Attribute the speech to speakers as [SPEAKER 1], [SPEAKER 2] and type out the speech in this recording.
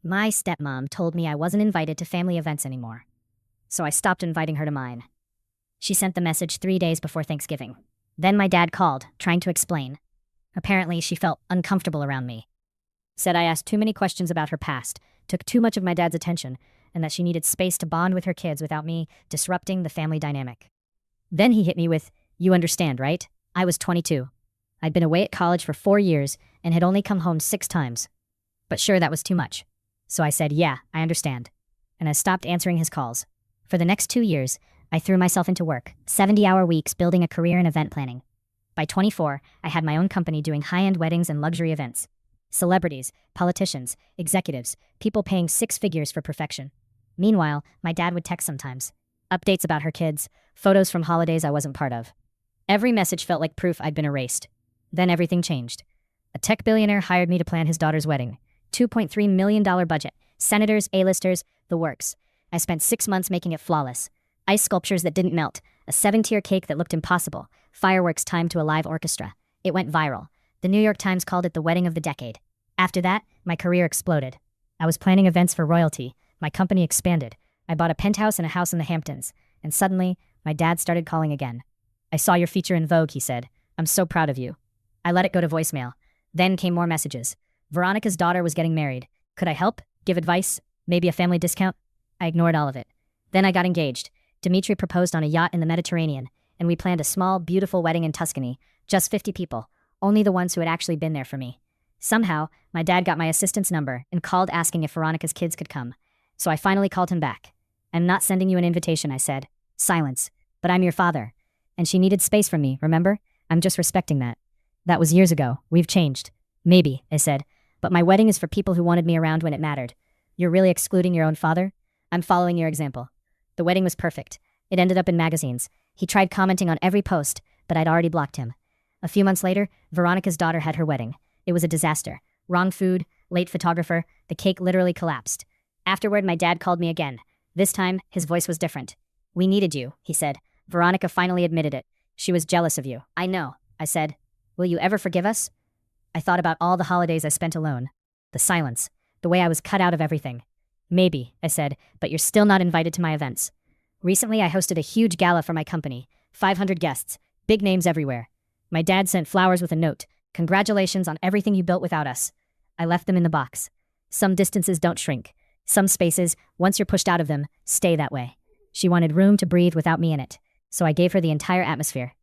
[SPEAKER 1] My stepmom told me I wasn't invited to family events anymore, so I stopped inviting her to mine. She sent the message 3 days before Thanksgiving. Then my dad called, trying to explain. Apparently, she felt uncomfortable around me. Said I asked too many questions about her past, took too much of my dad's attention, and that she needed space to bond with her kids without me disrupting the family dynamic. Then he hit me with, "You understand, right? I was 22. I'd been away at college for 4 years and had only come home 6 times. But sure, that was too much. So I said, yeah, I understand. And I stopped answering his calls. For the next 2 years, I threw myself into work, 70-hour weeks building a career in event planning. By 24, I had my own company doing high-end weddings and luxury events. Celebrities, politicians, executives, people paying 6 figures for perfection. Meanwhile, my dad would text sometimes. Updates about her kids, photos from holidays I wasn't part of. Every message felt like proof I'd been erased. Then everything changed. A tech billionaire hired me to plan his daughter's wedding. $2.3 million budget. Senators, A-listers, the works. I spent 6 months making it flawless. Ice sculptures that didn't melt. A 7-tier cake that looked impossible. Fireworks timed to a live orchestra. It went viral. The New York Times called it the wedding of the decade. After that, my career exploded. I was planning events for royalty. My company expanded. I bought a penthouse and a house in the Hamptons. And suddenly, my dad started calling again. "I saw your feature in Vogue," he said. "I'm so proud of you." I let it go to voicemail. Then came more messages. Veronica's daughter was getting married. Could I help? Give advice? Maybe a family discount? I ignored all of it. Then I got engaged. Dimitri proposed on a yacht in the Mediterranean, and we planned a small, beautiful wedding in Tuscany. Just 50 people. Only the ones who had actually been there for me. Somehow, my dad got my assistant's number and called asking if Veronica's kids could come. So I finally called him back. "I'm not sending you an invitation," I said. Silence. "But I'm your father. And she needed space from me, remember? I'm just respecting that." "That was years ago. We've changed." "Maybe," I said. "But my wedding is for people who wanted me around when it mattered." "You're really excluding your own father?" "I'm following your example." The wedding was perfect. It ended up in magazines. He tried commenting on every post, but I'd already blocked him. A few months later, Veronica's daughter had her wedding. It was a disaster. Wrong food, late photographer, the cake literally collapsed. Afterward, my dad called me again. This time, his voice was different. "We needed you," he said. "Veronica finally admitted it. She was jealous of you." "I know," I said. "Will you ever forgive us?" I thought about all the holidays I spent alone. The silence. The way I was cut out of everything. "Maybe," I said, "but you're still not invited to my events." Recently, I hosted a huge gala for my company. 500 guests. Big names everywhere. My dad sent flowers with a note. "Congratulations on everything you built without us." I left them in the box. Some distances don't shrink. Some spaces, once you're pushed out of them, stay that way. She wanted room to breathe without me in it. So I gave her the entire atmosphere.